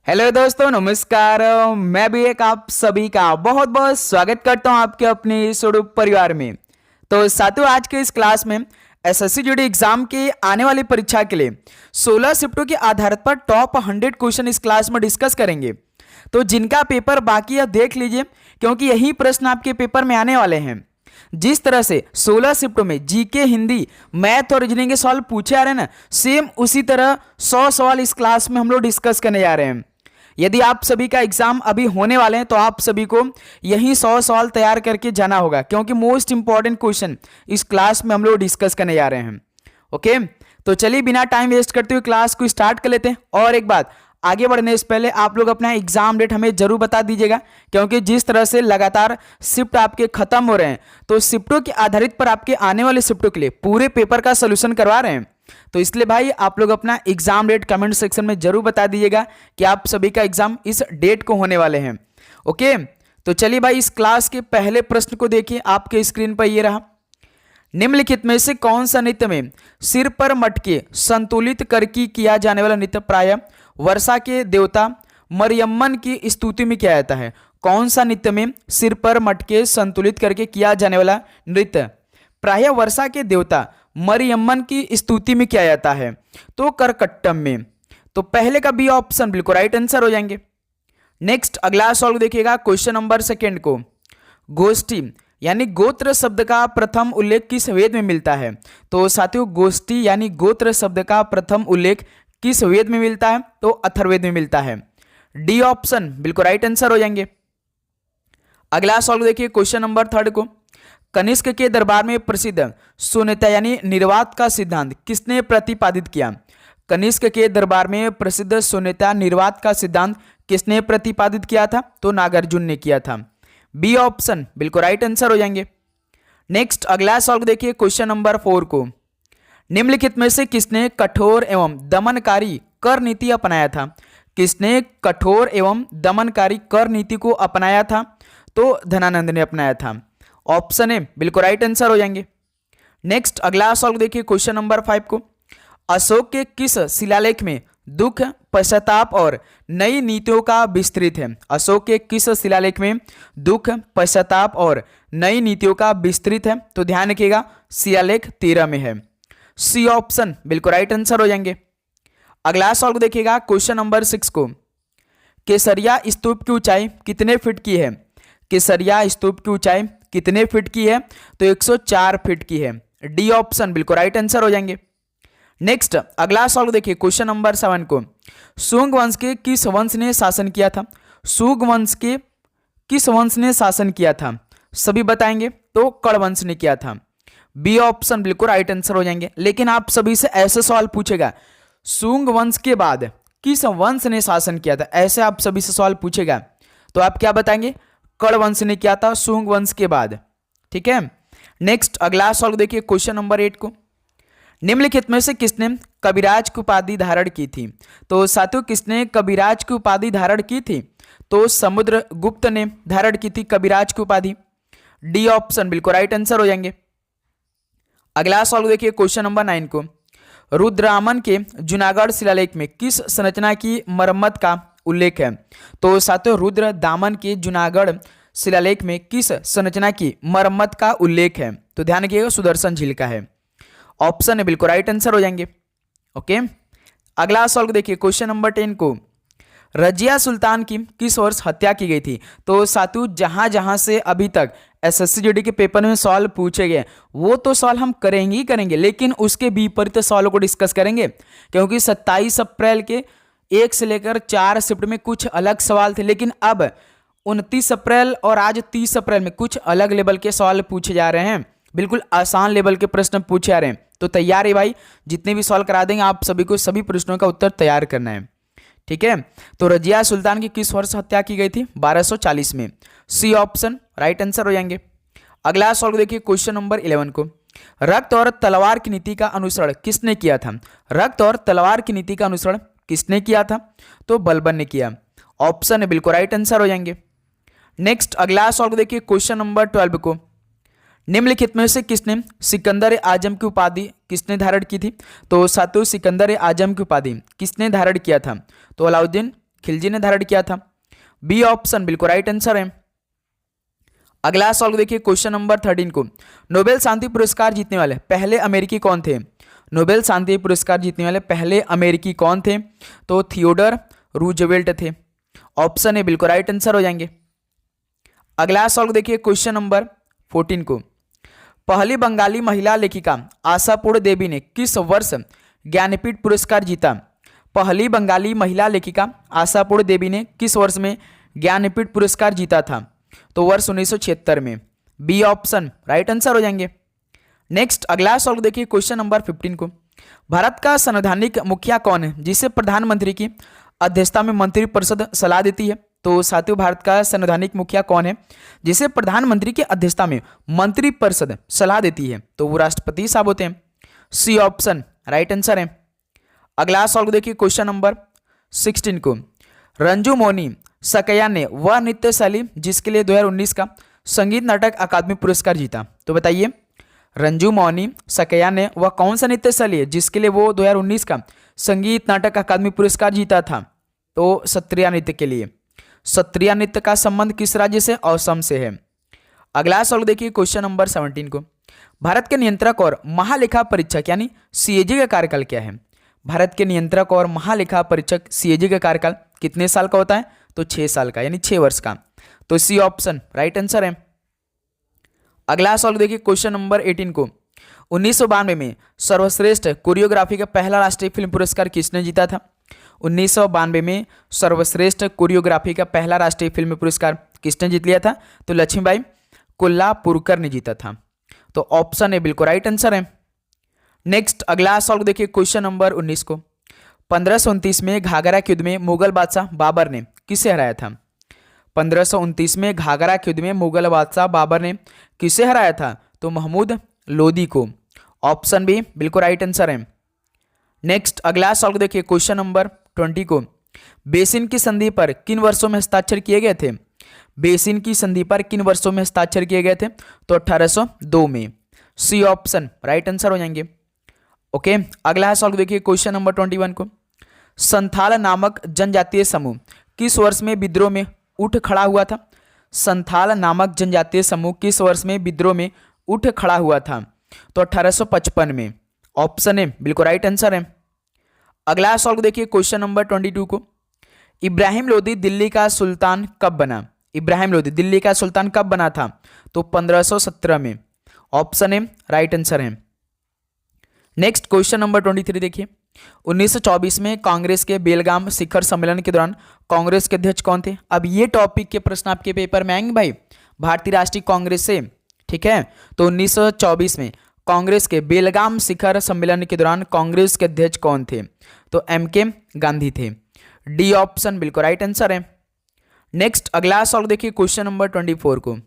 Hello दोस्तों, नमस्कार। मैं भी एक आप सभी का बहुत बहुत स्वागत करता हूं आपके अपने स्वरूप परिवार में। तो साथियों, आज के इस क्लास में एसएससी जीडी एग्जाम के आने वाली परीक्षा के लिए 16 शिफ्टों के आधार पर टॉप 100 क्वेश्चन इस क्लास में डिस्कस करेंगे। तो जिनका पेपर बाकी है देख लीजिए, क्योंकि यही प्रश्न आपके पेपर में आने वाले हैं। जिस तरह से 16 शिफ्टों में जीके, हिंदी, मैथ और रीजनिंग के सवाल पूछे आ रहे हैं ना, सेम उसी तरह 100 सवाल इस क्लास में हम लोग डिस्कस करने जा रहे हैं। यदि आप सभी का एग्जाम अभी होने वाले हैं तो आप सभी को यही 100 सवाल तैयार करके जाना होगा, क्योंकि मोस्ट इंपॉर्टेंट क्वेश्चन इस क्लास में हम लोग डिस्कस करने जा रहे हैं। ओके, तो चलिए बिना टाइम वेस्ट करते हुए क्लास को स्टार्ट कर लेते हैं। और एक बात, आगे बढ़ने से पहले आप लोग अपना एग्जाम डेट हमें जरूर बता दीजिएगा, क्योंकि जिस तरह से लगातार शिफ्ट आपके खत्म हो रहे हैं तो शिफ्टों के आधारित पर आपके आने वाले शिफ्टों के लिए पूरे पेपर का सोल्यूशन करवा रहे हैं। तो इसलिए भाई आप लोग अपना एग्जाम डेट कमेंट सेक्शन में जरूर बता दीजिएगा कि आप सभी का एग्जाम इस डेट को होने वाले हैं। ओके, तो चलिए भाई इस क्लास के पहले प्रश्न को देखिए। आपके स्क्रीन पर ये रहा। निम्नलिखित में से कौन सा नृत्य में सिर पर मटके संतुलित करके किया जाने वाला नृत्य प्राय वर्षा के देवता मरियम्मन की स्तुति में किया जाता है? कौन सा नृत्य में सिर पर मटके संतुलित करके किया जाने वाला नृत्य प्राय वर्षा के देवता मरियम्मन की स्तुति में किया जाता है? तो करकट्टम में। तो पहले का बी ऑप्शन बिल्कुल राइट आंसर हो जाएंगे। नेक्स्ट अगला सॉल्व देखिएगा, क्वेश्चन नंबर सेकेंड को। गोष्ठी यानी गोत्र शब्द का प्रथम उल्लेख किस वेद में मिलता है? तो साथियों, गोष्ठी यानी गोत्र शब्द का प्रथम उल्लेख किस वेद में मिलता है? तो अथर्ववेद में मिलता है। डी ऑप्शन बिल्कुल राइट आंसर हो जाएंगे। अगला सॉल्व देखिए, क्वेश्चन नंबर थर्ड को। कनिष्क के दरबार में प्रसिद्ध शून्यता यानी निर्वात का सिद्धांत किसने प्रतिपादित किया? कनिष्क के दरबार में प्रसिद्ध शून्यता निर्वात का सिद्धांत किसने प्रतिपादित किया था? तो नागार्जुन ने किया था। बी ऑप्शन बिल्कुल राइट आंसर हो जाएंगे। नेक्स्ट अगला सॉल्व देखिए, क्वेश्चन नंबर 4 को। निम्नलिखित में से किसने कठोर एवं दमनकारी कर नीति अपनाया था? किसने कठोर एवं दमनकारी कर नीति को अपनाया था? तो धनानंद ने अपनाया था। ऑप्शन ए बिल्कुल राइट आंसर हो जाएंगे। नेक्स्ट अगला सॉल्व देखिए, क्वेश्चन नंबर 5 को। अशोक के किस शिलालेख में दुख, पश्चाताप और नई नीतियों का विस्तृत है? अशोक के किस शिलालेख में दुख, पश्चाताप और नई नीतियों का विस्तृत है? तो ध्यान रखिएगा, शिलालेख 13 में है। सी ऑप्शन बिल्कुल राइट आंसर हो जाएंगे। अगला सॉल्व देखिएगा, क्वेश्चन नंबर 6 को। केसरिया स्तूप की ऊंचाई कितने फीट की है? केसरिया स्तूप की ऊंचाई कितने फीट की है? तो 104 फीट की है। डी ऑप्शन बिल्कुल राइट आंसर हो जाएंगे। नेक्स्ट अगला सॉल्व देखिए, क्वेश्चन नंबर 7 को। सुंग वंश के किस वंश ने शासन किया था? सुंग वंश के किस वंश ने शासन किया था? सभी बताएंगे, तो कण वंश ने किया था। बी ऑप्शन बिल्कुल राइट आंसर हो जाएंगे। लेकिन आप सभी से ऐसे सवाल पूछेगा, सुंग वंश के बाद किस वंश ने शासन किया था, ऐसे आप सभी से सवाल पूछेगा, तो आप क्या बताएंगे? कण वंश ने किया था सुंग वंश के बाद। ठीक है। नेक्स्ट अगला सवाल देखिए, क्वेश्चन नंबर 8 को। निम्नलिखित में से किसने कविराज की उपाधि धारण की थी? तो साथियों, किसने कविराज की उपाधि धारण की थी? तो समुद्रगुप्त ने धारण की थी कविराज की उपाधि। डी ऑप्शन बिल्कुल राइट आंसर हो जाएंगे। अगला सवाल देखिए, क्वेश्चन नंबर 9 को। रुद्रामन के जूनागढ़ शिलालेख में किस संरचना की मरम्मत का उल्लेख है? तो साथियों, रुद्र दामन के जूनागढ़ शिलालेख में किस संरचना की मरम्मत का उल्लेख है? तो ध्यान रखिएगा, सुदर्शन झील का है। ऑप्शन है बिल्कुल राइट आंसर हो जाएंगे। ओके, अगला सवाल देखिए, क्वेश्चन नंबर 10 को। रजिया सुल्तान की किस वर्ष हत्या की गई थी? तो साथियों, जहां जहां से अभी तक एसएससी जीडी के पेपर में सवाल पूछे गए वो तो सवाल हम करेंगे ही करेंगे, लेकिन उसके विपरीत सवालों को डिस्कस करेंगे, क्योंकि 27 अप्रैल के 1 से लेकर 4 शिफ्ट में कुछ अलग सवाल थे, लेकिन अब 29 अप्रैल और आज 30 अप्रैल में कुछ अलग लेवल के सवाल पूछे जा रहे हैं। बिल्कुल आसान लेवल के प्रश्न पूछे जा रहे हैं। तो तैयार है भाई, जितने भी सवाल करा देंगे आप सभी को सभी प्रश्नों का उत्तर तैयार करना है। ठीक है। तो रजिया सुल्तान की किस वर्ष हत्या की गई थी? 1240 में। सी ऑप्शन राइट आंसर हो जाएंगे। अगला सवाल देखिए, क्वेश्चन नंबर 11 को। रक्त और तलवार की नीति का अनुसरण किसने किया था? रक्त और तलवार की नीति का अनुसरण किसने किया था? तो बलबन ने किया। ऑप्शन है बिल्कुल राइट आंसर हो जाएंगे। नेक्स्ट अगला सवाल देखिए, क्वेश्चन नंबर 12 को। निम्नलिखित में से किसने सिकंदर आजम की उपाधि किसने धारण की थी? तो साथियों, सिकंदर आजम की उपाधि किसने धारण किया था? तो अलाउद्दीन खिलजी ने धारण किया था। बी ऑप्शन बिल्कुल राइट आंसर है। अगला सवाल देखिए क्वेश्चन नंबर 13 को, नोबेल शांति पुरस्कार जीतने वाले पहले अमेरिकी कौन थे? नोबेल शांति पुरस्कार जीतने वाले पहले अमेरिकी कौन थे? तो थियोडर रूजवेल्ट थे। ऑप्शन ए बिल्कुल राइट आंसर हो जाएंगे। अगला सवाल देखिए क्वेश्चन नंबर 14 को, पहली बंगाली महिला लेखिका आशापूर्ण देवी ने किस वर्ष ज्ञानपीठ पुरस्कार जीता? पहली बंगाली महिला लेखिका आशापूर्ण देवी ने किस वर्ष में ज्ञानपीठ पुरस्कार जीता था? तो वर्ष 1976 में। बी ऑप्शन राइट आंसर हो जाएंगे। नेक्स्ट अगला सवाल देखिए क्वेश्चन नंबर 15 को, भारत का संवैधानिक मुखिया कौन है जिसे प्रधानमंत्री की अध्यक्षता में मंत्रिपरिषद सलाह देती है? तो साथियों, भारत का संवैधानिक मुखिया कौन है जिसे प्रधानमंत्री की अध्यक्षता में मंत्रिपरिषद सलाह देती है? तो वो राष्ट्रपति साहब होते हैं। सी ऑप्शन राइट आंसर है। अगला सवाल देखिए क्वेश्चन नंबर 16 को, रंजू मोनी सकैया ने वह नृत्य शैली जिसके लिए 2019 का संगीत नाटक अकादमी पुरस्कार जीता? तो बताइए, रंजू मौनी सकैया ने वह कौन सा नृत्य शैली है जिसके लिए वो 2019 का संगीत नाटक अकादमी पुरस्कार जीता था? तो सत्रिया नृत्य के लिए। सत्रिया नृत्य का संबंध किस राज्य से? असम से है। अगला सवाल देखिए क्वेश्चन नंबर 17 को, भारत के नियंत्रक और महालेखा परीक्षक यानी सीएजी का कार्यकाल क्या है? भारत के नियंत्रक और महालेखा परीक्षक सीएजी का कार्यकाल कितने साल का होता है? तो 6 साल का यानी 6 वर्ष का। तो सी ऑप्शन राइट आंसर है। अगला सवाल देखिए क्वेश्चन नंबर 18 को, 1992 में सर्वश्रेष्ठ कोरियोग्राफी का पहला राष्ट्रीय फिल्म पुरस्कार किसने जीता था? 1992 में सर्वश्रेष्ठ कोरियोग्राफी का पहला राष्ट्रीय फिल्म पुरस्कार किसने जीत लिया था? तो लक्ष्मीबाई कोल्हापुरकर ने जीता था। तो ऑप्शन ए बिल्कुल राइट आंसर है। नेक्स्ट अगला सवाल देखिए क्वेश्चन नंबर 19 को, 1529 में घाघरा के युद्ध में मुगल बादशाह बाबर ने किसे हराया था? 1529 में घाघरा के युद्ध में मुगल बादशाह बाबर ने किसे हराया था? तो महमूद लोदी को। ऑप्शन बी बिल्कुल राइट आंसर है। नेक्स्ट अगला सवाल देखिए क्वेश्चन नंबर 20 को, बेसिन की संधि पर किन वर्षों में हस्ताक्षर किए गए थे? बेसिन की संधि पर किन वर्षों में हस्ताक्षर किए गए थे? तो 1802 में। सी ऑप्शन राइट आंसर हो जाएंगे। ओके, अगला सवाल देखिए क्वेश्चन नंबर 21 को, संथाल नामक जनजातीय समूह किस वर्ष में विद्रोह में उठ खड़ा हुआ था? संथाल नामक जनजातीय समूह किस वर्ष में विद्रोह में उठ खड़ा हुआ था? तो 1855 में। ऑप्शन ए बिल्कुल राइट आंसर है। अगला सवाल देखिए क्वेश्चन नंबर 22 को, इब्राहिम लोदी दिल्ली का सुल्तान कब बना? इब्राहिम लोदी दिल्ली का सुल्तान कब बना था? तो 1517 में। ऑप्शन ए राइट आंसर है। नेक्स्ट क्वेश्चन नंबर 23 देखिए, 1924 में कांग्रेस के बेलगाम शिखर सम्मेलन के दौरान कांग्रेस के अध्यक्ष कौन थे? अब ये टॉपिक के प्रश्न आपके पेपर में आएंगे भाई, भारतीय राष्ट्रीय कांग्रेस से, ठीक है। तो 1924 में कांग्रेस के बेलगाम शिखर सम्मेलन के दौरान कांग्रेस के अध्यक्ष कौन थे? तो एम.के. गांधी थे। डी ऑप्शन बिल्कुल राइट आंसर है। नेक्स्ट अगला सवाल देखिए क्वेश्चन नंबर 24 को,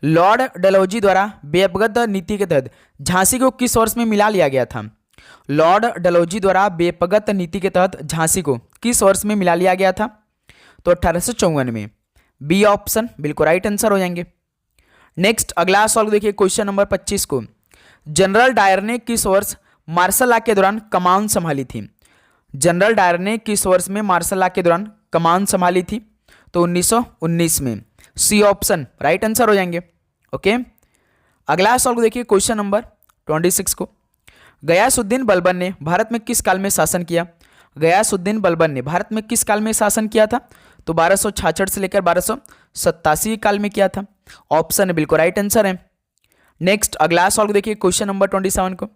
लॉर्ड डलहौजी द्वारा बेपगत नीति के तहत झांसी को किस वर्ष में मिला लिया गया था? लॉर्ड डलहौजी द्वारा बेपगत नीति के तहत झांसी को किस वर्ष में मिला लिया गया था? तो 1854 में। बी ऑप्शन बिल्कुल राइट आंसर हो जाएंगे। नेक्स्ट अगला सवाल देखिए क्वेश्चन नंबर 25 को, जनरल डायर ने किस वर्ष मार्शल लॉ के दौरान कमान संभाली थी? जनरल डायर ने किस वर्ष में मार्शल लॉ के दौरान कमान संभाली थी? तो 1919 में। सी ऑप्शन राइट आंसर हो जाएंगे। ओके, अगला सवाल देखिए क्वेश्चन नंबर 26 को, गयासुद्दीन बलबन ने भारत में किस काल में शासन किया? गयासुद्दीन बलबन ने भारत में किस काल में शासन किया था? तो 1266 से लेकर 1287 काल में किया था। ऑप्शन बिल्कुल राइट आंसर है। नेक्स्ट अगला सवाल देखिए क्वेश्चन नंबर 27 को,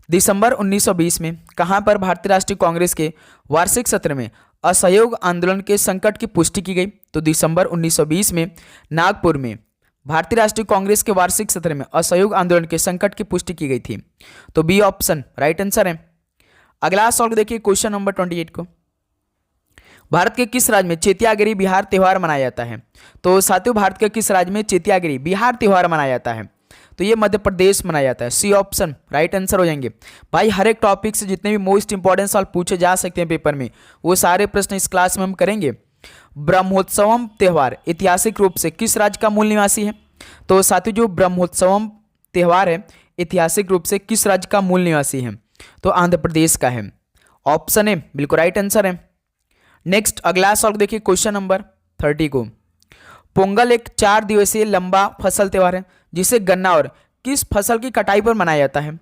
दिसंबर 1920 में कहां पर भारतीय राष्ट्रीय कांग्रेस के वार्षिक सत्र में असहयोग आंदोलन के संकट की पुष्टि की गई? तो दिसंबर 1920 में नागपुर में भारतीय राष्ट्रीय कांग्रेस के वार्षिक सत्र में असहयोग आंदोलन के संकट की पुष्टि की गई थी। तो बी ऑप्शन राइट आंसर है। अगला सवाल देखिए क्वेश्चन नंबर 28 को, भारत के किस राज्य में चेतियागिरी बिहार त्योहार मनाया जाता है? तो साथियों, भारत के किस राज्य में चेतियागिरी बिहार त्योहार मनाया जाता है? तो ये मध्य प्रदेश मनाया जाता है। सी ऑप्शन राइट आंसर हो जाएंगे। भाई हर एक टॉपिक से जितने भी मोस्ट इंपॉर्टेंट सवाल पूछे जा सकते हैं पेपर में, वो सारे प्रश्न इस क्लास में हम करेंगे। ब्रह्मोत्सवम त्यौहार ऐतिहासिक रूप से किस राज्य का मूल निवासी है? तो साथियों, जो ब्रह्मोत्सवम त्यौहार है ऐतिहासिक रूप से किस राज्य का मूल निवासी है? तो आंध्र प्रदेश का है। ऑप्शन ए बिल्कुल राइट आंसर है। नेक्स्ट अगला सवाल देखिए क्वेश्चन नंबर 30 को। पोंगल एक 4 दिवसीय लंबा फसल त्योहार है जिसे गन्ना और किस फसल की कटाई पर मनाया जाता है।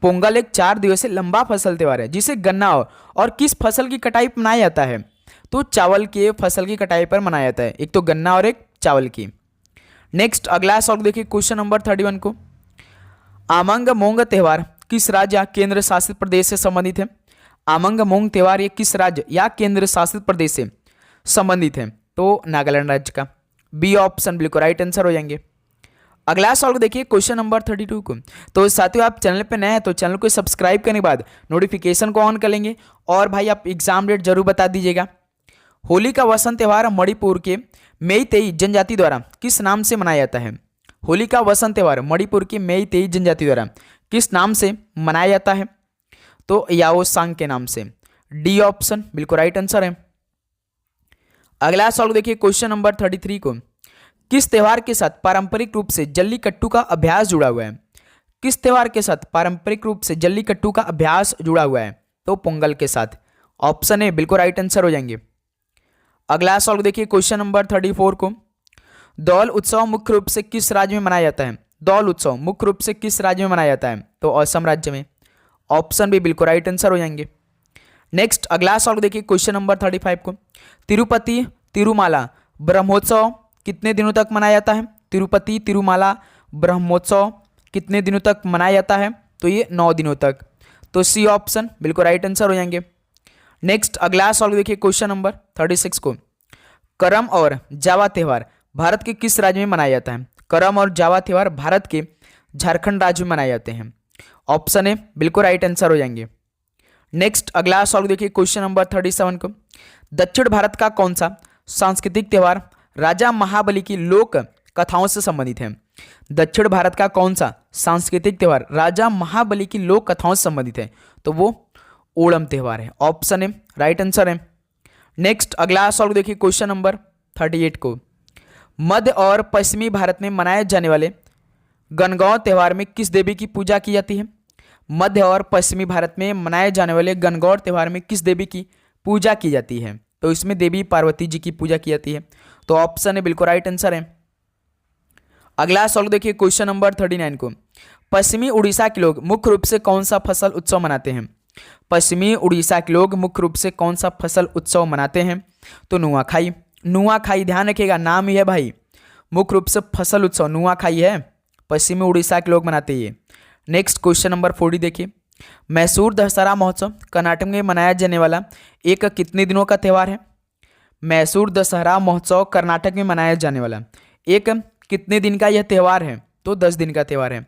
पोंगल एक 4 दिवसीय लंबा फसल त्योहार है जिसे गन्ना और किस फसल की कटाई पर मनाया जाता है। तो चावल के फसल की कटाई पर मनाया जाता है, एक तो गन्ना और एक चावल की। नेक्स्ट अगला सवाल देखिए क्वेश्चन नंबर 31 को। आमंग मोंग त्योहार किस राज्य या केंद्र शासित प्रदेश से संबंधित है। आमंग मोंग त्योहार ये किस राज्य या केंद्र शासित प्रदेश से संबंधित है। तो नागालैंड राज्य का। बी ऑप्शन बिल्कुल राइट आंसर हो जाएंगे। अगला सवाल देखिए क्वेश्चन नंबर 32 को। तो साथियों आप चैनल पे नए हैं तो चैनल को सब्सक्राइब करने के बाद नोटिफिकेशन को ऑन कर लेंगे। और भाई आप एग्जाम डेट जरूर बता दीजिएगा। होली का वसंत त्यौहार मणिपुर के मेईतेई जनजाति द्वारा किस नाम से मनाया जाता है। होली का वसंत त्यौहार मणिपुर की मेईतेई जनजाति द्वारा किस नाम से मनाया जाता है। तो याओसांग के नाम से। डी ऑप्शन बिल्कुल राइट आंसर है। अगला सवाल देखिए क्वेश्चन नंबर 33 को। किस त्यौहार के साथ पारंपरिक रूप से जल्लीकट्टू का अभ्यास जुड़ा हुआ है। किस त्यौहार के साथ पारंपरिक रूप से जल्लीकट्टू का अभ्यास जुड़ा हुआ है। तो पोंगल के साथ। ऑप्शन ए बिल्कुल राइट आंसर हो जाएंगे। अगला सवाल देखिए क्वेश्चन नंबर 34 को। दौल उत्सव मुख्य रूप से किस राज्य में मनाया जाता है। दौल उत्सव मुख्य रूप से किस राज्य में मनाया जाता है। तो असम राज्य में। ऑप्शन भी बिल्कुल राइट आंसर हो जाएंगे। नेक्स्ट अगला सवाल देखिए क्वेश्चन नंबर 35 को। तिरुपति तिरुमाला ब्रह्मोत्सव कितने दिनों तक मनाया जाता है। तिरुपति तिरुमाला ब्रह्मोत्सव कितने दिनों तक मनाया जाता है। तो ये 9 दिनों तक। तो सी ऑप्शन बिल्कुल राइट आंसर हो जाएंगे। नेक्स्ट अगला सवाल देखिए क्वेश्चन नंबर 36 को। करम और जावा त्यौहार भारत के किस राज्य में मनाया जाता है। करम और जावा त्यौहार भारत के झारखंड राज्य में मनाए जाते हैं। ऑप्शन ए बिल्कुल राइट आंसर हो जाएंगे। नेक्स्ट अगला सवाल देखिए क्वेश्चन नंबर 37 को। दक्षिण भारत का कौन सा सांस्कृतिक त्यौहार राजा महाबली की लोक कथाओं से संबंधित है। दक्षिण भारत का कौन सा सांस्कृतिक त्यौहार राजा महाबली की लोक कथाओं से संबंधित है। तो वो ओणम त्यौहार है। ऑप्शन ए राइट आंसर है। नेक्स्ट अगला सवाल देखिए क्वेश्चन नंबर 38 को। मध्य और पश्चिमी भारत में मनाए जाने वाले गणगौर त्यौहार में किस देवी की पूजा की जाती है। मध्य और पश्चिमी भारत में मनाए जाने वाले गणगौर त्यौहार में किस देवी की पूजा की जाती है। तो इसमें देवी पार्वती जी की पूजा की जाती है। तो ऑप्शन ए बिल्कुल राइट आंसर है। अगला सवाल देखिए क्वेश्चन नंबर 39 को। पश्चिमी उड़ीसा के लोग मुख्य रूप से कौन सा फसल उत्सव मनाते हैं। पश्चिमी उड़ीसा के लोग मुख्य रूप से कौन सा फसल उत्सव मनाते हैं। तो नुआखाई। नुआखाई ध्यान रखिएगा, नाम ही है भाई। मुख्य रूप से फसल उत्सव नुआखाई है, पश्चिमी उड़ीसा के लोग मनाते हैं। नेक्स्ट क्वेश्चन नंबर 40 देखिए। मैसूर दशहरा महोत्सव कर्नाटक में मनाया जाने वाला एक कितने दिनों का त्यौहार है। मैसूर दशहरा महोत्सव कर्नाटक में मनाया जाने वाला एक कितने दिन का यह त्यौहार है। तो 10 दिन का त्यौहार है।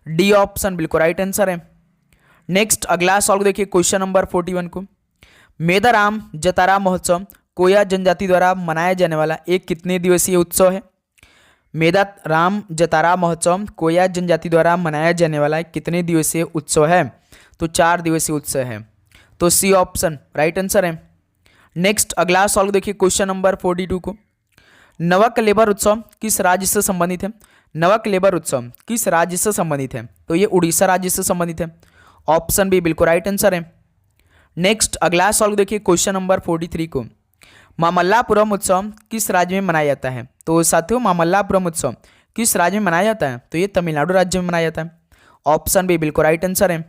डी ऑप्शन बिल्कुल राइट आंसर है। नेक्स्ट अगला सवाल देखिए क्वेश्चन नंबर 41 को। मेदाराम जतारा महोत्सव कोया जनजाति द्वारा मनाया जाने वाला एक कितने दिवसीय उत्सव है। मेदाराम जतारा महोत्सव कोया जनजाति द्वारा मनाया जाने वाला एक कितने दिवसीय उत्सव है। तो 4 दिवसीय उत्सव है। तो सी ऑप्शन राइट आंसर है। नेक्स्ट अगला सवाल देखिए क्वेश्चन नंबर 42 को। नवक लेबर उत्सव किस राज्य से संबंधित है। नवक लेबर उत्सव किस राज्य से संबंधित है। तो ये उड़ीसा राज्य से संबंधित है। ऑप्शन बी बिल्कुल राइट आंसर है। नेक्स्ट अगला सवाल देखिए क्वेश्चन नंबर 43 को। मामल्लापुरम उत्सव किस राज्य में मनाया जाता है। तो साथियों मामल्लापुरम उत्सव किस राज्य में मनाया जाता है। तो ये तमिलनाडु राज्य में मनाया जाता है। ऑप्शन बी बिल्कुल राइट आंसर है।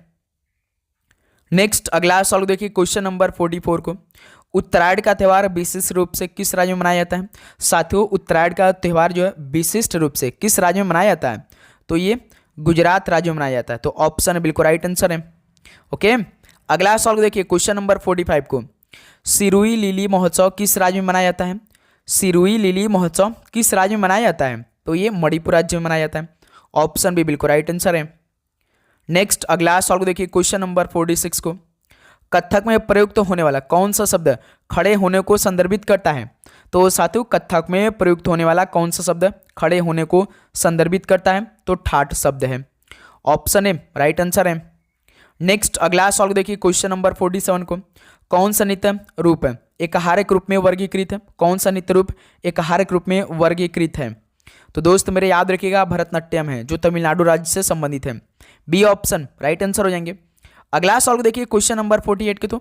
नेक्स्ट अगला सवाल देखिए क्वेश्चन नंबर 44 को। उत्तरायण का त्यौहार विशिष्ट रूप से किस राज्य में मनाया जाता है। साथियों उत्तरायण का त्यौहार जो है विशिष्ट रूप से किस राज्य में मनाया जाता है। तो ये गुजरात राज्य में मनाया जाता है। तो ऑप्शन बिल्कुल राइट आंसर है। ओके अगला सवाल देखिए क्वेश्चन नंबर 45 को। सिरुई लिली महोत्सव किस राज्य में मनाया जाता है। सिरुई लिली महोत्सव किस राज्य में मनाया जाता है। तो ये मणिपुर राज्य में मनाया जाता है। ऑप्शन भी बिल्कुल राइट आंसर है। नेक्स्ट अगला सवाल देखिए क्वेश्चन नंबर 46 को। कथक में प्रयुक्त होने वाला कौन सा शब्द खड़े होने को संदर्भित करता है। तो साथियों कथक में प्रयुक्त होने वाला कौन सा शब्द खड़े होने को संदर्भित करता है। तो ठाठ शब्द है। ऑप्शन ए राइट आंसर है। नेक्स्ट अगला सवाल देखिए क्वेश्चन नंबर 47 को। कौन सा नृत्य रूप एकहारक रूप में वर्गीकृत है। कौन सा नृत्य रूप एकहारक रूप में वर्गीकृत है। तो दोस्त मेरे याद रखिएगा भरतनाट्यम है जो तमिलनाडु राज्य से संबंधित है। बी ऑप्शन राइट आंसर हो जाएंगे। अगला सॉल्व देखिए क्वेश्चन नंबर 48 के। तो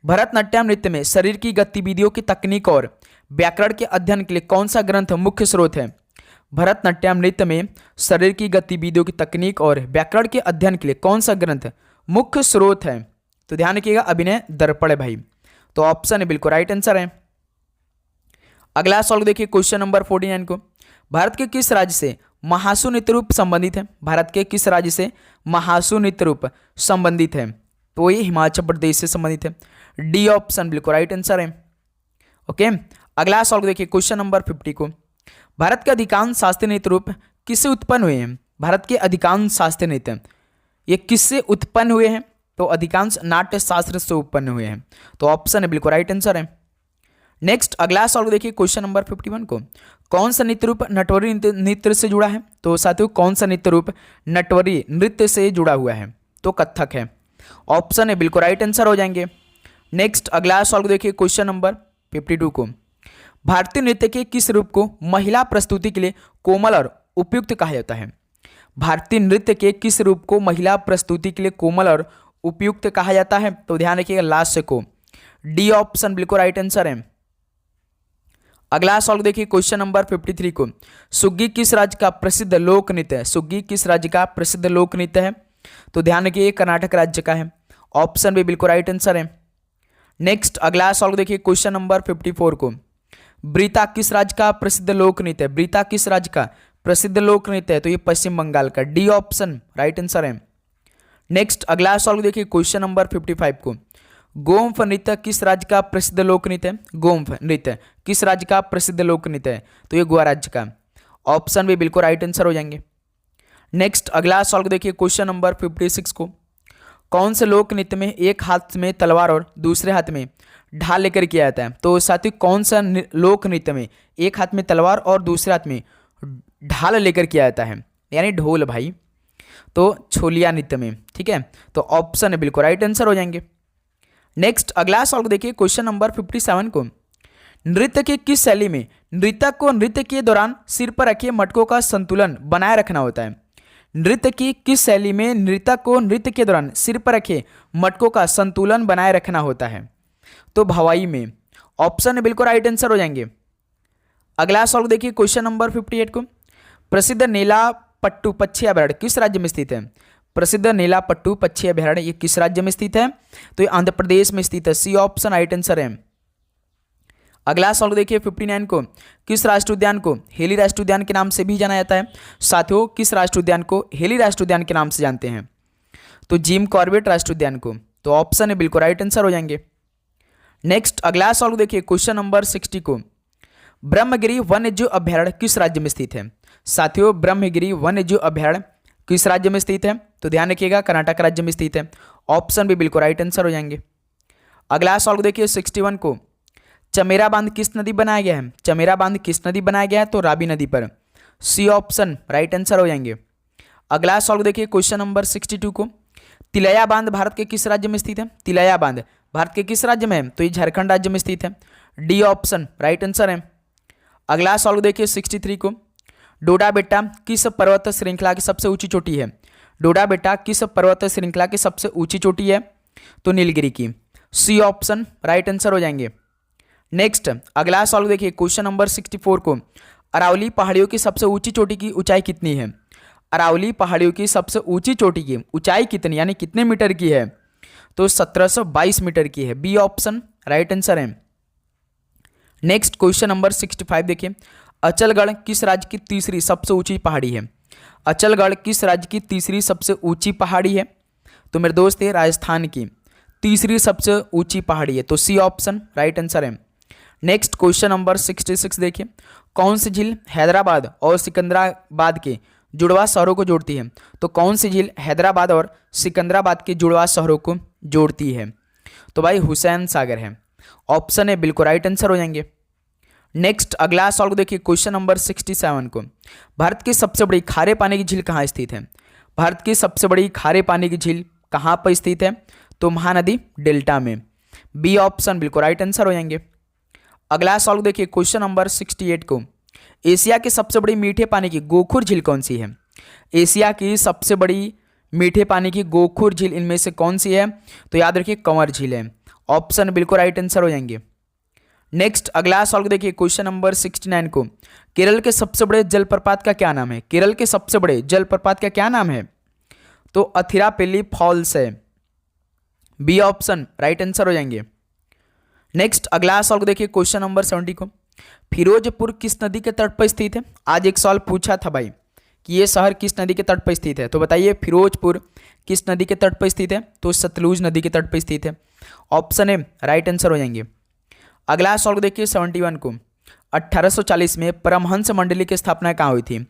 भरतनाट्यम नृत्य में शरीर की गतिविधियों की तकनीक और व्याकरण के अध्ययन के लिए कौन सा ग्रंथ मुख्य स्रोत है? भरतनाट्यम नृत्य में शरीर की गतिविधियों की तकनीक और व्याकरण के अध्ययन के लिए कौन सा ग्रंथ मुख्य स्रोत है? तो ध्यान रखिएगा, अभिनय दर्पण है भाई। तो ऑप्शन है बिल्कुल राइट आंसर है। अगला सॉल्व देखिए क्वेश्चन नंबर 49 को। भारत के किस राज्य से महासु नृत्य रूप संबंधित है? भारत के किस राज्य से महासु नृत्य रूप संबंधित है? तो ये हिमाचल प्रदेश से संबंधित है। डी ऑप्शन बिल्कुल राइट आंसर है। ओके, अगला सॉल्व देखिए क्वेश्चन नंबर 50 को। भारत के अधिकांश शास्त्रीय नृत्य रूप किससे उत्पन्न हुए हैं? भारत के अधिकांश शास्त्रीय नृत्य ये किससे उत्पन्न हुए हैं? तो अधिकांश नाट्य शास्त्र से उत्पन्न हुए हैं। तो ऑप्शन है बिल्कुल राइट आंसर है। नेक्स्ट अगला सॉल्व देखिए क्वेश्चन नंबर 51 को। कौन सा नृत्य रूप नटवरी नृत्य से जुड़ा है? तो साथियों कौन सा नृत्य रूप नटवरी नृत्य से जुड़ा हुआ है? तो कथक है। ऑप्शन है बिल्कुल राइट आंसर हो जाएंगे। नेक्स्ट अगला सॉल्व देखिए क्वेश्चन नंबर 52 को। भारतीय नृत्य के किस रूप को महिला प्रस्तुति के लिए कोमल और उपयुक्त कहा जाता है? भारतीय नृत्य के किस रूप को महिला प्रस्तुति के लिए कोमल और उपयुक्त कहा जाता है? तो ध्यान रखिएगा लास्ट को, डी ऑप्शन बिल्कुल राइट आंसर है। अगला सॉल्व देखिए क्वेश्चन नंबर 53 को। सुग्गी किस राज्य का प्रसिद्ध लोक नृत्य है? सुग्गी किस राज्य का प्रसिद्ध लोक नृत्य है? तो ध्यान रखिए कर्नाटक राज्य का है। ऑप्शन भी बिल्कुल राइट आंसर है। नेक्स्ट अगला सॉल्व देखिए क्वेश्चन नंबर 54 को। ब्रीता किस राज्य का प्रसिद्ध लोक नृत्य है? ब्रीता किस राज्य का प्रसिद्ध लोक नृत्य है? तो ये पश्चिम बंगाल का। डी ऑप्शन राइट आंसर है। नेक्स्ट अगला सॉल्व देखिए क्वेश्चन नंबर 55 को। गोम्फ नृत्य किस राज्य का प्रसिद्ध लोक नृत्य है? गोम्फ नृत्य किस राज्य का प्रसिद्ध लोक नृत्य है? तो ये गोवा राज्य का। ऑप्शन भी बिल्कुल राइट आंसर हो जाएंगे। नेक्स्ट अगला सॉल्व देखिए क्वेश्चन नंबर 56 को। कौन से लोक नृत्य में एक हाथ में तलवार और दूसरे हाथ में ढाल लेकर किया जाता है? तो साथियों कौन सा लोक नृत्य में एक हाथ में तलवार और दूसरे हाथ में ढाल लेकर किया जाता है? यानी ढोल भाई। तो छोलिया नृत्य में, ठीक है। तो ऑप्शन है बिल्कुल राइट आंसर हो जाएंगे। नेक्स्ट अगला सॉल्व देखिए क्वेश्चन नंबर 57 को। नृत्य के किस शैली में नृत्यक को नृत्य के दौरान सिर पर रखे मटकों का संतुलन बनाए रखना होता है? नृत्य की किस शैली में नृत्यक को नृत्य के दौरान सिर पर रखे मटकों का संतुलन बनाए रखना होता है? तो भवाई में। ऑप्शन है बिल्कुल राइट आंसर हो जाएंगे। अगला सॉल्व देखिए क्वेश्चन नंबर 58 को। प्रसिद्ध नीला पट्टू पक्षी अभयारण्य किस राज्य में स्थित है? प्रसिद्ध नीला पट्टू पक्षी अभयारण्य ये किस राज्य में स्थित है? तो ये आंध्र प्रदेश में स्थित है। सी ऑप्शन राइट आंसर है। अगला सॉल्व देखिए 59 को। किस राष्ट्रीय उद्यान को हेली राष्ट्रीय उद्यान के नाम से भी जाना जाता है? साथियों किस राष्ट्रीय उद्यान को हेली राष्ट्रीय उद्यान के नाम से जानते हैं? तो जिम कॉर्बेट राष्ट्रीय उद्यान को। तो ऑप्शन है बिल्कुल राइट आंसर हो जाएंगे। नेक्स्ट अगला सॉल्व देखिए क्वेश्चन नंबर 60 को। ब्रह्मगिरी वन्यजीव अभयारण्य किस राज्य में स्थित है? साथियों ब्रह्मगिरी वन्यजीव अभयारण्य किस राज्य में स्थित है? तो ध्यान रखिएगा कर्नाटक राज्य में स्थित है। ऑप्शन भी बिल्कुल राइट आंसर हो जाएंगे। अगला सॉल्व देखिए 61 को। चमेरा बांध किस नदी बनाया गया है? चमेरा बांध किस नदी बनाया गया है? तो रावी नदी पर। सी ऑप्शन राइट आंसर हो जाएंगे। अगला सॉल्व देखिए क्वेश्चन नंबर 62 को। तिलैया बांध भारत के किस राज्य में स्थित है? तिलैया बांध भारत के किस राज्य में है? तो ये झारखंड राज्य में स्थित है। डी ऑप्शन राइट आंसर है। अगला सॉल्व देखिए 63 को। डोडा बेटा किस पर्वत श्रृंखला की सबसे ऊंची चोटी है? डोडा बेटा किस पर्वत श्रृंखला की सबसे ऊंची चोटी है? तो नीलगिरी की। सी ऑप्शन राइट आंसर हो जाएंगे। नेक्स्ट अगला सॉल्व देखिए क्वेश्चन नंबर 64 को। अरावली पहाड़ियों की सबसे ऊंची चोटी की ऊंचाई कितनी है? अरावली पहाड़ियों की सबसे ऊंची चोटी की ऊंचाई कितनी यानी कितने मीटर की है? तो 1722 मीटर की है। बी ऑप्शन राइट आंसर है। नेक्स्ट क्वेश्चन नंबर 65 देखिए। अचलगढ़ किस राज्य की तीसरी सबसे ऊंची पहाड़ी है? अचलगढ़ किस राज्य की तीसरी सबसे ऊंची पहाड़ी है? तो मेरे दोस्त ये राजस्थान की तीसरी सबसे ऊंची पहाड़ी है। तो सी ऑप्शन राइट आंसर है। नेक्स्ट क्वेश्चन नंबर 66 देखिए। कौन सी झील हैदराबाद और सिकंदराबाद के जुड़वा शहरों को जोड़ती है? तो कौन सी झील हैदराबाद और सिकंदराबाद के जुड़वा शहरों को जोड़ती है? तो भाई हुसैन सागर है। ऑप्शन है बिल्कुल राइट आंसर हो जाएंगे। नेक्स्ट अगला सॉल्व देखिए क्वेश्चन नंबर 67 को। भारत की सबसे बड़ी खारे पानी की झील कहाँ स्थित है? भारत की सबसे बड़ी खारे पानी की झील कहाँ पर स्थित है? तो महानदी डेल्टा में। बी ऑप्शन बिल्कुल राइट आंसर हो जाएंगे। अगला सॉल्व देखिए क्वेश्चन नंबर 68 को। एशिया की सबसे बड़ी मीठे पानी की गोखुर झील कौन सी है? एशिया की सबसे बड़ी मीठे पानी की गोखुर झील इनमें से कौन सी है? तो याद रखिए कंवर झील है। ऑप्शन बिल्कुल राइट आंसर हो जाएंगे। नेक्स्ट अगला सॉल्व देखिए क्वेश्चन नंबर 69 को। केरल के सबसे बड़े जलप्रपात का क्या नाम है? केरल के सबसे बड़े जलप्रपात का क्या नाम है? तो अथिरापल्ली फॉल्स है। बी ऑप्शन राइट आंसर हो जाएंगे। नेक्स्ट अगला सॉल्व देखिए क्वेश्चन नंबर 70 को। फिरोजपुर किस नदी के तट पर स्थित है? आज एक सवाल पूछा था भाई कि ये शहर किस नदी के तट पर स्थित है, तो बताइए फिरोजपुर किस नदी के तट पर स्थित है? तो सतलुज नदी के तट पर स्थित है। ऑप्शन ए राइट आंसर हो जाएंगे। अगला सॉल्व देखिए 71 को। 1840 में परमहंस मंडली की स्थापना कहाँ हुई थी?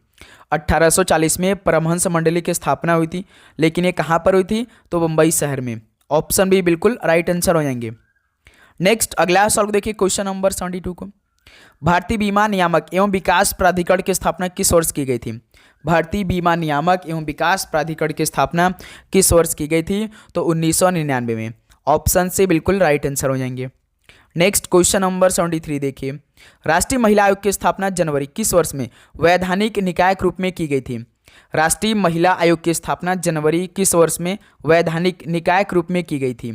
1840 में परमहंस मंडली की स्थापना हुई थी, लेकिन ये कहाँ पर हुई थी? तो बम्बई शहर में। ऑप्शन बी बिल्कुल राइट आंसर हो जाएंगे। नेक्स्ट अगला सॉल्व देखिए क्वेश्चन नंबर 72 को। भारतीय बीमा नियामक एवं विकास प्राधिकरण की स्थापना किस वर्ष की गई थी? भारतीय बीमा नियामक एवं विकास प्राधिकरण की स्थापना किस वर्ष की गई थी? तो 1999 में। ऑप्शन से बिल्कुल राइट आंसर हो जाएंगे। नेक्स्ट क्वेश्चन नंबर 73 देखिए। राष्ट्रीय महिला आयोग की स्थापना जनवरी किस वर्ष में वैधानिक निकाय के रूप में की गई थी? राष्ट्रीय महिला आयोग की स्थापना जनवरी किस वर्ष में वैधानिक निकाय के रूप में की गई थी?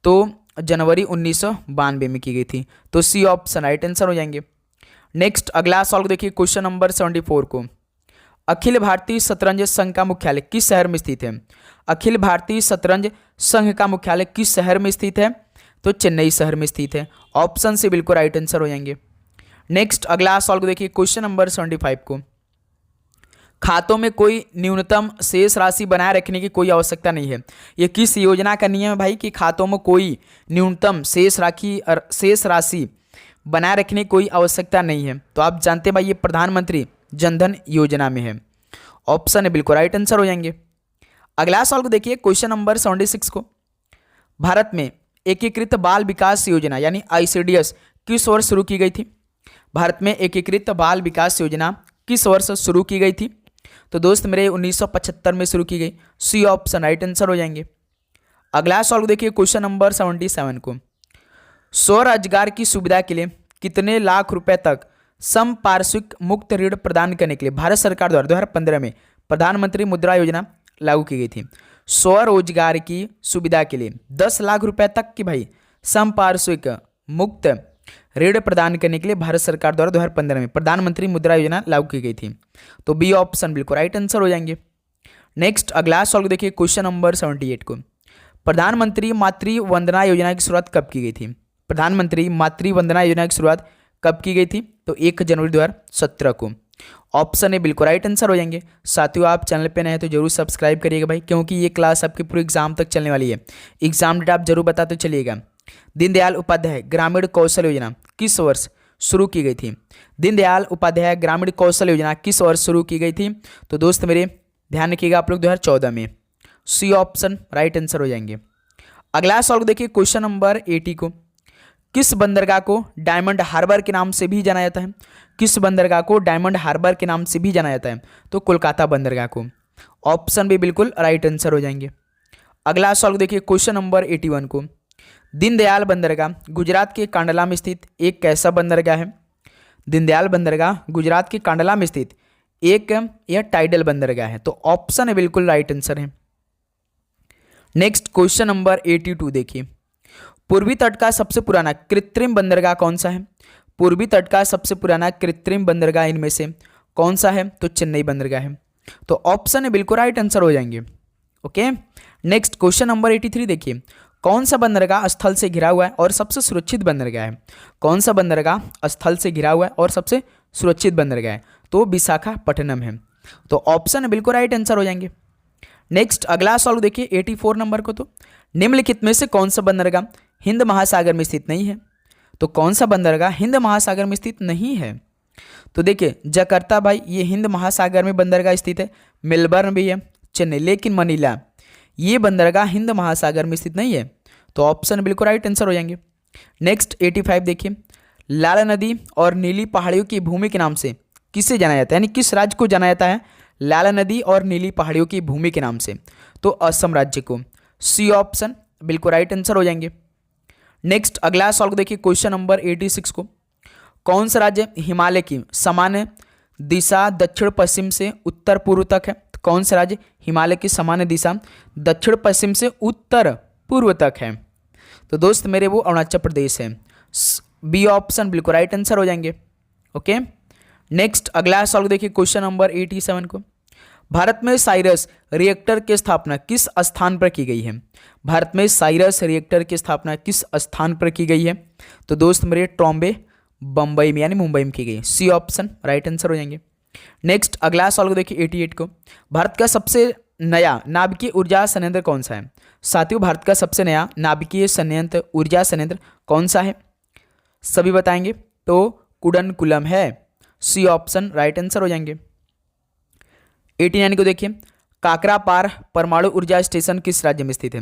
तो जनवरी 1992 में की गई थी। तो सी ऑप्शन राइट आंसर हो जाएंगे। नेक्स्ट अगला सॉल्व देखिए क्वेश्चन नंबर 74 को। अखिल भारतीय शतरंज संघ का मुख्यालय किस शहर में स्थित है? अखिल भारतीय शतरंज संघ का मुख्यालय किस शहर में स्थित है? तो चेन्नई शहर में स्थित है। ऑप्शन से बिल्कुल राइट आंसर हो जाएंगे। नेक्स्ट अगला सॉल्व देखिए क्वेश्चन नंबर 75 को। खातों में कोई न्यूनतम शेष राशि बनाए रखने की कोई आवश्यकता नहीं है। ये किस योजना का नियम है भाई कि खातों में कोई न्यूनतम शेष राशि बनाए रखने की कोई आवश्यकता नहीं है? तो आप जानते हैं भाई ये प्रधानमंत्री जनधन योजना में है। ऑप्शन है बिल्कुल राइट आंसर हो जाएंगे। अगला सवाल को देखिए क्वेश्चन नंबर 76 को। भारत में एकीकृत बाल विकास योजना यानी ICDS किस वर्ष शुरू की गई थी? भारत में एकीकृत बाल विकास योजना किस वर्ष शुरू की गई थी? तो दोस्त मेरे 1975 में शुरू की गई। सी ऑप्शन राइट आंसर हो जाएंगे। अगला सवाल देखिए क्वेश्चन नंबर 77 को। स्वरोजगार की सुविधा के लिए कितने लाख रुपए तक संपार्श्विक मुक्त ऋण प्रदान करने के लिए भारत सरकार द्वारा 2015 में प्रधानमंत्री मुद्रा योजना लागू की गई थी? स्वरोजगार की सुविधा के लिए 10 लाख रुपए तक की भाई संपार्श्विक मुक्त ऋण प्रदान करने के लिए भारत सरकार द्वारा 2015 में प्रधानमंत्री मुद्रा योजना लागू की गई थी। तो बी ऑप्शन बिल्कुल राइट आंसर हो जाएंगे। नेक्स्ट अगला सवाल देखिए क्वेश्चन नंबर 78 को। प्रधानमंत्री मातृ वंदना योजना की शुरुआत कब की गई थी? प्रधानमंत्री मातृ वंदना योजना की शुरुआत कब की गई थी? तो 1 जनवरी 2017 को। ऑप्शन ए बिल्कुल राइट आंसर हो जाएंगे। साथियों आप चैनल पे नए हैं तो जरूर सब्सक्राइब करिएगा भाई, क्योंकि ये क्लास आपके पूरे एग्जाम तक चलने वाली है। एग्जाम डेट आप जरूर बताते चलिएगा। दीनदयाल उपाध्याय ग्रामीण कौशल योजना किस वर्ष शुरू की गई थी? दीनदयाल उपाध्याय ग्रामीण कौशल योजना किस वर्ष शुरू की गई थी? तो दोस्त मेरे ध्यान रखिएगा आप लोग 2014 में। सी ऑप्शन राइट आंसर हो जाएंगे। अगला सवाल देखिए क्वेश्चन नंबर 80 को। किस बंदरगाह को डायमंड हार्बर के नाम से भी जाना जाता है? किस बंदरगाह को डायमंड हार्बर के नाम से भी जाना जाता है? तो कोलकाता बंदरगाह को। ऑप्शन भी बिल्कुल राइट आंसर हो जाएंगे। अगला सवाल देखिए क्वेश्चन नंबर 81 को। दीनदयाल बंदरगाह गुजरात के कांडला में स्थित एक कैसा बंदरगाह है? दीनदयाल बंदरगाह गुजरात के कांडला में स्थित एक यह टाइडल बंदरगाह है। तो ऑप्शन है बिल्कुल राइट आंसर है। नेक्स्ट क्वेश्चन नंबर 82 देखिए। पूर्वी तट का सबसे पुराना कृत्रिम बंदरगाह कौन सा है? पूर्वी तट का सबसे पुराना कृत्रिम बंदरगाह इनमें से कौन सा है? तो चेन्नई बंदरगाह है। तो ऑप्शन है बिल्कुल राइट आंसर हो जाएंगे। ओके। नेक्स्ट क्वेश्चन नंबर 83 देखिए। कौन सा बंदरगाह स्थल से घिरा हुआ है और सबसे सुरक्षित बंदरगाह है? कौन सा बंदरगाह स्थल से घिरा हुआ है और सबसे सुरक्षित बंदरगाह है? तो विशाखापट्टनम है। तो ऑप्शन है बिल्कुल राइट आंसर हो जाएंगे। नेक्स्ट अगला सवाल देखिए 84 नंबर को। तो निम्नलिखित में से कौन सा बंदरगाह हिंद महासागर में स्थित नहीं है? तो कौन सा बंदरगाह हिंद महासागर में स्थित नहीं है? तो देखिए जकार्ता भाई ये हिंद महासागर में बंदरगाह स्थित है, मेलबर्न भी है, चेन्नई, लेकिन मनीला ये बंदरगाह हिंद महासागर में स्थित नहीं है। तो ऑप्शन बिल्कुल राइट आंसर हो जाएंगे। नेक्स्ट 85 देखिए। लाल नदी और नीली पहाड़ियों की भूमि के नाम से किसे जाना जाता है, यानी किस राज्य को जाना जाता है लाल नदी और नीली पहाड़ियों की भूमि के नाम से? तो असम राज्य को। सी ऑप्शन बिल्कुल राइट आंसर हो जाएंगे। नेक्स्ट अगला सवाल देखिए क्वेश्चन नंबर 86 को। कौन सा राज्य हिमालय की सामान्य दिशा दक्षिण पश्चिम से उत्तर पूर्व तक है? कौन सा राज्य हिमालय की सामान्य दिशा दक्षिण पश्चिम से उत्तर पूर्व तक है? तो दोस्त मेरे वो अरुणाचल प्रदेश है। बी ऑप्शन बिल्कुल राइट आंसर हो जाएंगे। ओके, नेक्स्ट अगला सवाल देखिए, क्वेश्चन नंबर 87 को। भारत में साइरस रिएक्टर की स्थापना किस स्थान पर की गई है? भारत में साइरस रिएक्टर की स्थापना किस स्थान पर की गई है? तो दोस्त मेरे ट्रॉम्बे बम्बई में यानी मुंबई में की गई। सी ऑप्शन राइट आंसर हो जाएंगे। नेक्स्ट अगला सवाल को देखिए 88 को। भारत का सबसे नया नाभिकीय ऊर्जा संयंत्र कौन सा है? साथियों, भारत का सबसे नया नाभिकीय संयंत्र ऊर्जा संयंत्र कौन सा है? सभी बताएंगे तो कुडनकुलम है। सी ऑप्शन राइट आंसर हो जाएंगे। 89 को देखिए, काकरापार परमाणु ऊर्जा स्टेशन किस राज्य में स्थित है?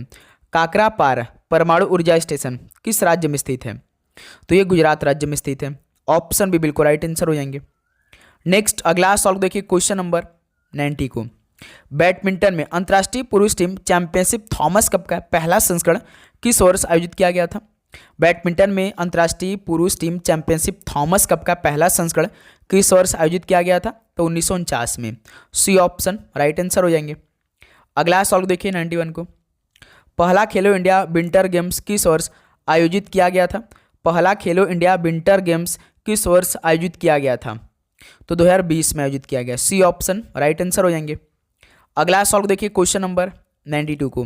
काकरापार परमाणु ऊर्जा स्टेशन किस राज्य में स्थित है? तो ये गुजरात राज्य में स्थित है। ऑप्शन भी बिल्कुल राइट आंसर हो जाएंगे। नेक्स्ट अगला सवाल देखिए, क्वेश्चन नंबर 90 को। बैडमिंटन में अंतर्राष्ट्रीय पुरुष टीम चैंपियनशिप थॉमस कप का पहला संस्करण किस वर्ष आयोजित किया गया था? बैडमिंटन में अंतर्राष्ट्रीय पुरुष टीम चैंपियनशिप थॉमस कप का पहला संस्करण किस वर्ष आयोजित किया गया था? तो 1949 में। सी ऑप्शन राइट आंसर हो जाएंगे। अगला सवाल देखिए 91 को। पहला खेलो इंडिया विंटर गेम्स किस वर्ष आयोजित किया गया था? पहला खेलो इंडिया विंटर गेम्स किस वर्ष आयोजित किया गया था? तो 2020 में आयोजित किया गया। सी ऑप्शन राइट आंसर हो जाएंगे। अगला सवाल देखिए, क्वेश्चन नंबर 92 को।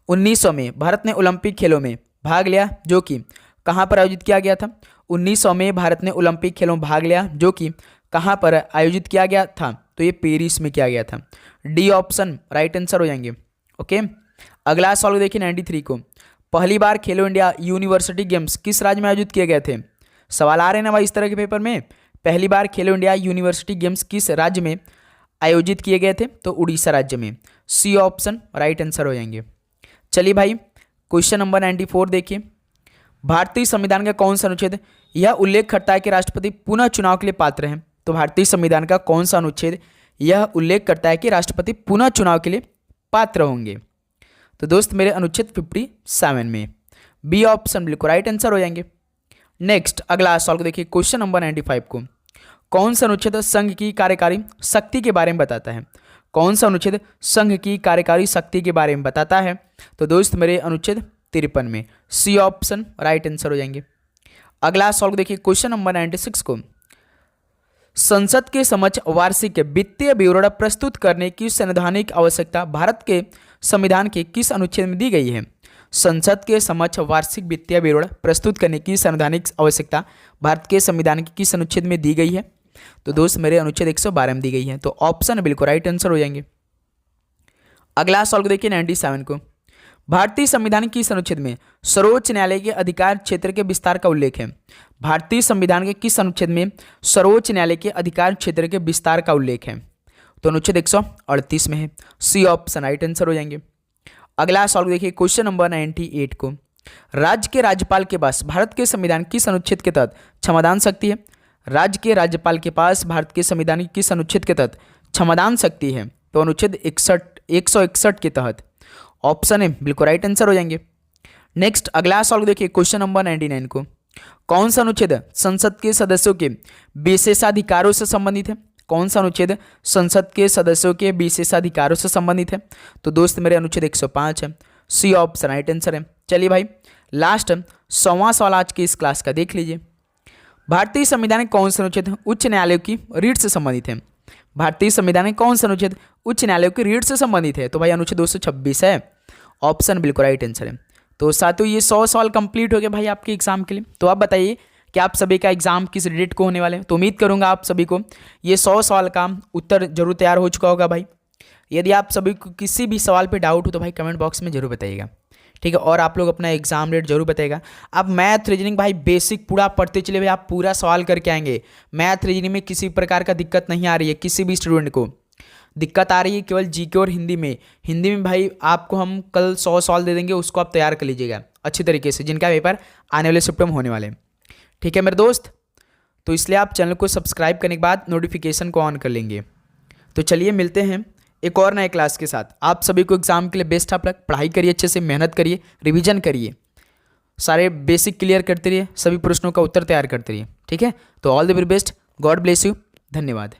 1900 में भारत ने ओलंपिक खेलों में भाग लिया जो कि कहाँ पर आयोजित किया गया था? 1900 में भारत ने ओलंपिक खेलों में भाग लिया जो कि कहाँ पर आयोजित किया गया था? तो ये पेरिस में किया गया था। डी ऑप्शन राइट आंसर हो जाएंगे। ओके, अगला सवाल देखिए 93 को। पहली बार खेलो इंडिया यूनिवर्सिटी गेम्स किस राज्य में आयोजित किए गए थे? सवाल आ रहे हैं ना भाई इस तरह के पेपर में। पहली बार खेलो इंडिया यूनिवर्सिटी गेम्स किस राज्य में आयोजित किए गए थे? तो उड़ीसा राज्य में। सी ऑप्शन राइट आंसर हो जाएंगे। चलिए भाई क्वेश्चन नंबर 94 देखिए। भारतीय संविधान का कौन सा अनुच्छेद यह उल्लेख करता है कि राष्ट्रपति पुनः चुनाव के लिए पात्र हैं? तो भारतीय संविधान का कौन सा अनुच्छेद यह उल्लेख करता है कि राष्ट्रपति पुनः चुनाव के लिए पात्र होंगे? तो दोस्त मेरे अनुच्छेद 57 में। बी ऑप्शन बिल्कुल राइट आंसर हो जाएंगे। नेक्स्ट अगला सवाल को देखिए, क्वेश्चन नंबर 95 को। कौन सा अनुच्छेद संघ की कार्यकारी शक्ति के बारे में बताता है? कौन सा अनुच्छेद संघ की कार्यकारी शक्ति के बारे में बताता है? तो दोस्त मेरे अनुच्छेद 53 में। सी ऑप्शन राइट आंसर हो जाएंगे। अगला सवाल देखिए, क्वेश्चन नंबर 96 को। संसद के समक्ष वार्षिक वित्तीय विवरण प्रस्तुत करने की संवैधानिक आवश्यकता भारत के संविधान के किस अनुच्छेद में दी गई है? संसद के समक्ष वार्षिक वित्तीय विवरण प्रस्तुत करने की संवैधानिक आवश्यकता भारत के संविधान के किस अनुच्छेद में दी गई है? तो दोस्त मेरे अनुच्छेद 112 में दी गई है। तो ऑप्शन बिल्कुल राइट आंसर हो जाएंगे। अगला सवाल देखिए 97 को। भारतीय संविधान के किस अनुच्छेद में सर्वोच्च न्यायालय के अधिकार क्षेत्र के विस्तार का उल्लेख है? भारतीय संविधान के किस अनुच्छेद में सर्वोच्च न्यायालय के अधिकार क्षेत्र के विस्तार का उल्लेख है? तो अनुच्छेद 138 में है। सी ऑप्शन राइट आंसर हो जाएंगे। अगला सवाल देखिए, क्वेश्चन नंबर 98 को। राज्य के राज्यपाल के पास भारत के संविधान किस अनुच्छेद के तहत क्षमादान शक्ति है? राज्य के राज्यपाल के पास भारत के संविधान की किस अनुच्छेद के तहत क्षमादान शक्ति है? तो अनुच्छेद 161 के तहत। ऑप्शन है बिल्कुल राइट आंसर हो जाएंगे। नेक्स्ट अगला सवाल देखिए, क्वेश्चन नंबर 99 को। कौन सा अनुच्छेद संसद के सदस्यों के विशेषाधिकारों से संबंधित है? कौन सा अनुच्छेद संसद के सदस्यों के विशेषाधिकारों से संबंधित है? तो दोस्त मेरे अनुच्छेद 105 है। सी ऑप्शन राइट आंसर है। चलिए भाई लास्ट 100वां सवाल आज की इस क्लास का देख लीजिए। भारतीय संविधान के कौन सा अनुच्छेद उच्च न्यायालय की रीट से संबंधित है? भारतीय संविधान में कौन सा अनुच्छेद उच्च न्यायालय की रीट से संबंधित है? तो भाई अनुच्छेद 226 है। ऑप्शन बिल्कुल राइट आंसर है। तो साथियों ये 100 सवाल कंप्लीट हो गए भाई आपके एग्जाम के लिए। तो आप बताइए कि आप सभी का एग्जाम किस डेट को होने वाले हैं? तो उम्मीद करूंगा आप सभी को ये 100 सवाल का उत्तर जरूर तैयार हो चुका होगा भाई। यदि आप सभी को किसी भी सवाल पे डाउट हो तो भाई कमेंट बॉक्स में जरूर बताइएगा, ठीक है। और आप लोग अपना एग्जाम डेट जरूर बताइएगा। आप मैथ रीजनिंग भाई बेसिक पूरा पढ़ते चले भाई, आप पूरा सवाल करके आएंगे। मैथ रीजनिंग में किसी प्रकार का दिक्कत नहीं आ रही है, किसी भी स्टूडेंट को दिक्कत आ रही है केवल जीके और हिंदी में। हिंदी में भाई आपको हम कल 100 सवाल दे देंगे, उसको आप तैयार कर लीजिएगा अच्छी तरीके से, जिनका पेपर आने वाले शिफ्ट में होने वाले हैं, ठीक है मेरे दोस्त। तो इसलिए आप चैनल को सब्सक्राइब करने के बाद नोटिफिकेशन को ऑन कर लेंगे। तो चलिए मिलते हैं एक और नए क्लास के साथ। आप सभी को एग्जाम के लिए बेस्ट ऑफ लक। पढ़ाई करिए, अच्छे से मेहनत करिए, रिवीजन करिए, सारे बेसिक क्लियर करते रहिए, सभी प्रश्नों का उत्तर तैयार करते रहिए, ठीक है। तो all the very best, God bless you, धन्यवाद।